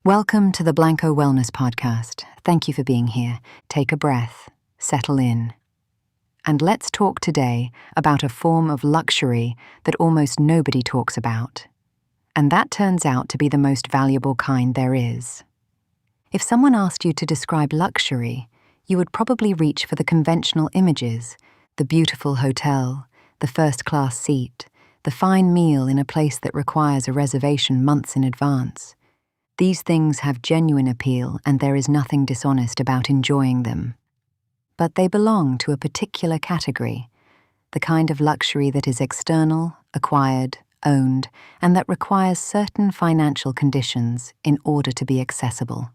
Welcome to the Blanco Wellness Podcast. Thank you for being here. Take a breath, settle in. And let's talk today about a form of luxury that almost nobody talks about. And that turns out to be the most valuable kind there is. If someone asked you to describe luxury, you would probably reach for the conventional images, the beautiful hotel, the first-class seat, the fine meal in a place that requires a reservation months in advance. These things have genuine appeal, and there is nothing dishonest about enjoying them. But they belong to a particular category, the kind of luxury that is external, acquired, owned, and that requires certain financial conditions in order to be accessible.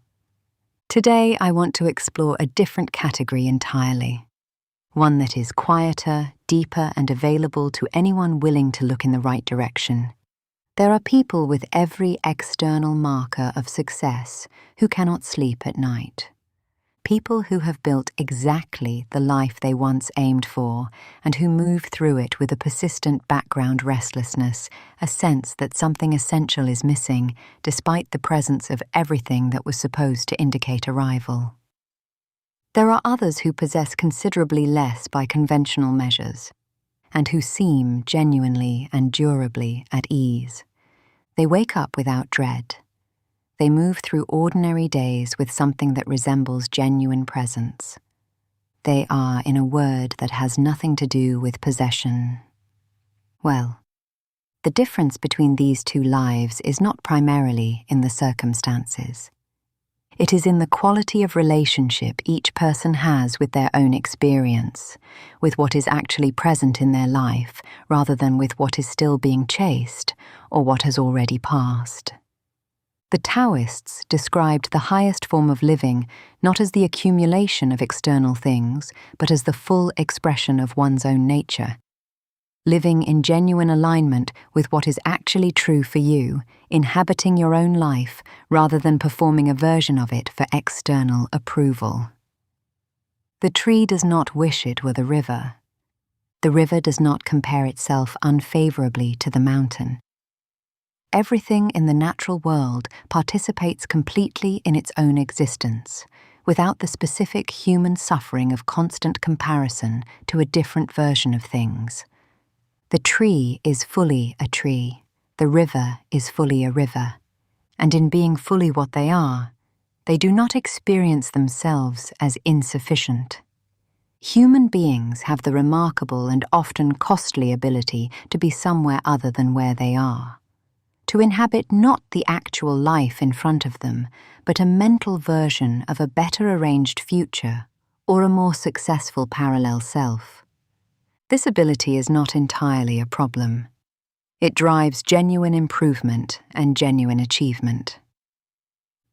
Today, I want to explore a different category entirely, one that is quieter, deeper, and available to anyone willing to look in the right direction. There are people with every external marker of success who cannot sleep at night. People who have built exactly the life they once aimed for and who move through it with a persistent background restlessness, a sense that something essential is missing despite the presence of everything that was supposed to indicate arrival. There are others who possess considerably less by conventional measures, and who seem genuinely and durably at ease. They wake up without dread. They move through ordinary days with something that resembles genuine presence. They are, in a word that has nothing to do with possession. Well, the difference between these two lives is not primarily in the circumstances. It is in the quality of relationship each person has with their own experience, with what is actually present in their life, rather than with what is still being chased or what has already passed. The Taoists described the highest form of living not as the accumulation of external things, but as the full expression of one's own nature. Living in genuine alignment with what is actually true for you, inhabiting your own life rather than performing a version of it for external approval. The tree does not wish it were the river. The river does not compare itself unfavorably to the mountain. Everything in the natural world participates completely in its own existence, without the specific human suffering of constant comparison to a different version of things. The tree is fully a tree, the river is fully a river, and in being fully what they are, they do not experience themselves as insufficient. Human beings have the remarkable and often costly ability to be somewhere other than where they are, to inhabit not the actual life in front of them, but a mental version of a better arranged future or a more successful parallel self. This ability is not entirely a problem. It drives genuine improvement and genuine achievement.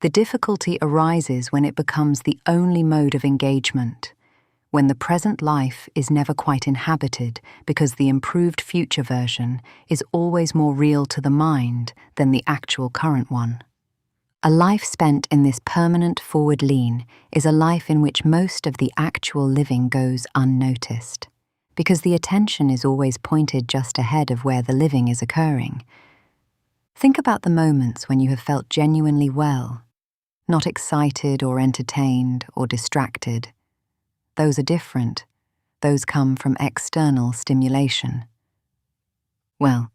The difficulty arises when it becomes the only mode of engagement, when the present life is never quite inhabited because the improved future version is always more real to the mind than the actual current one. A life spent in this permanent forward lean is a life in which most of the actual living goes unnoticed, because the attention is always pointed just ahead of where the living is occurring. Think about the moments when you have felt genuinely well, not excited or entertained or distracted. Those are different. Those come from external stimulation. Well,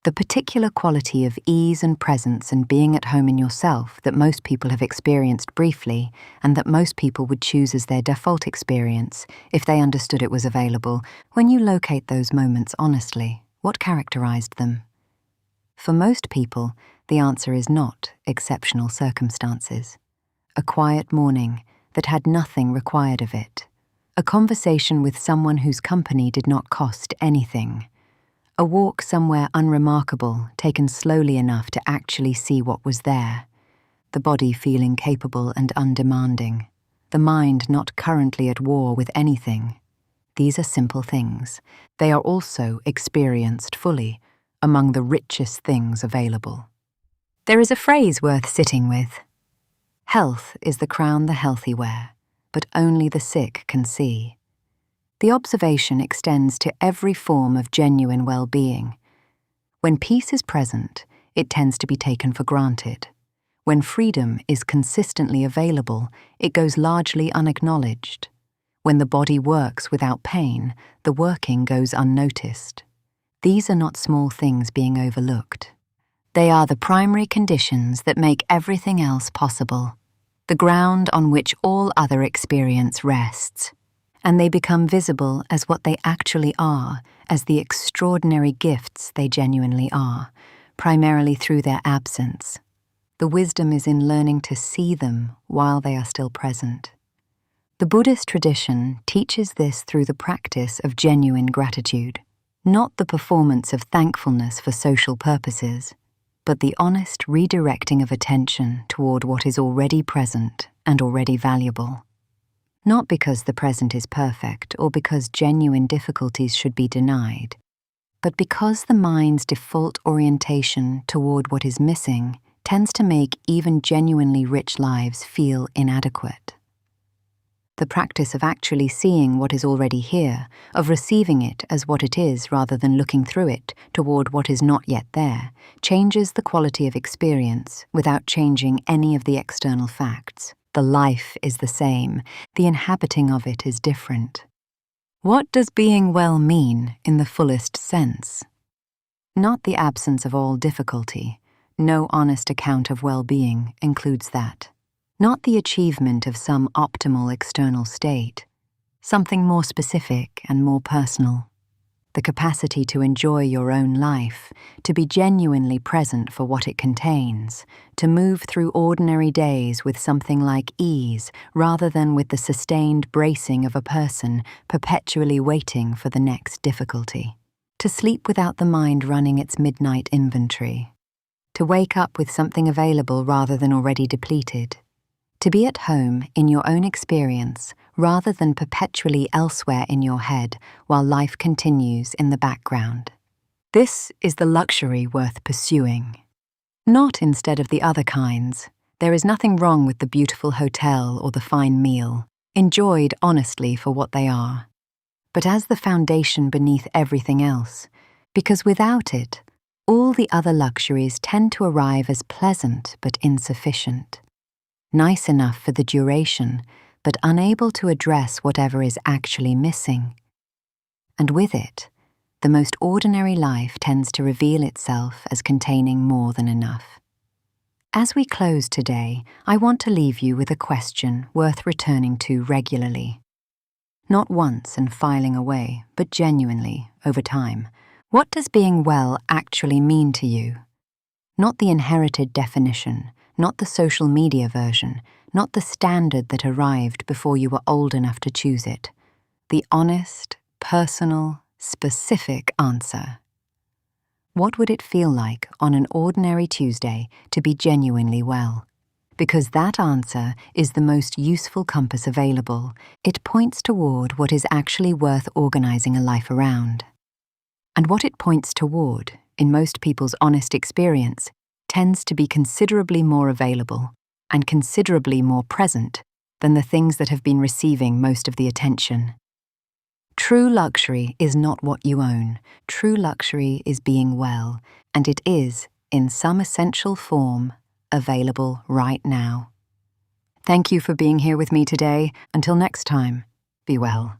the particular quality of ease and presence and being at home in yourself that most people have experienced briefly and that most people would choose as their default experience if they understood it was available, when you locate those moments honestly, what characterized them? For most people, the answer is not exceptional circumstances. A quiet morning that had nothing required of it. A conversation with someone whose company did not cost anything. A walk somewhere unremarkable, taken slowly enough to actually see what was there. The body feeling capable and undemanding. The mind not currently at war with anything. These are simple things. They are also experienced fully, among the richest things available. There is a phrase worth sitting with. Health is the crown the healthy wear, but only the sick can see. The observation extends to every form of genuine well-being. When peace is present, it tends to be taken for granted. When freedom is consistently available, it goes largely unacknowledged. When the body works without pain, the working goes unnoticed. These are not small things being overlooked. They are the primary conditions that make everything else possible, the ground on which all other experience rests, and they become visible as what they actually are, as the extraordinary gifts they genuinely are, primarily through their absence. The wisdom is in learning to see them while they are still present. The Buddhist tradition teaches this through the practice of genuine gratitude, not the performance of thankfulness for social purposes, but the honest redirecting of attention toward what is already present and already valuable. Not because the present is perfect or because genuine difficulties should be denied, but because the mind's default orientation toward what is missing tends to make even genuinely rich lives feel inadequate. The practice of actually seeing what is already here, of receiving it as what it is rather than looking through it toward what is not yet there, changes the quality of experience without changing any of the external facts. The life is the same, the inhabiting of it is different. What does being well mean in the fullest sense? Not the absence of all difficulty. No honest account of well-being includes that. Not the achievement of some optimal external state. Something more specific and more personal. The capacity to enjoy your own life, to be genuinely present for what it contains, to move through ordinary days with something like ease rather than with the sustained bracing of a person perpetually waiting for the next difficulty. To sleep without the mind running its midnight inventory. To wake up with something available rather than already depleted. To be at home in your own experience rather than perpetually elsewhere in your head while life continues in the background. This is the luxury worth pursuing. Not instead of the other kinds. There is nothing wrong with the beautiful hotel or the fine meal, enjoyed honestly for what they are, but as the foundation beneath everything else, because without it, all the other luxuries tend to arrive as pleasant but insufficient. Nice enough for the duration, but unable to address whatever is actually missing. And with it, the most ordinary life tends to reveal itself as containing more than enough. As we close today, I want to leave you with a question worth returning to regularly. Not once and filing away, but genuinely, over time. What does being well actually mean to you? Not the inherited definition, not the social media version, not the standard that arrived before you were old enough to choose it. The honest, personal, specific answer. What would it feel like on an ordinary Tuesday to be genuinely well? Because that answer is the most useful compass available. It points toward what is actually worth organizing a life around. And what it points toward, in most people's honest experience, tends to be considerably more available and considerably more present than the things that have been receiving most of the attention. True luxury is not what you own. True luxury is being well, and it is, in some essential form, available right now. Thank you for being here with me today. Until next time, be well.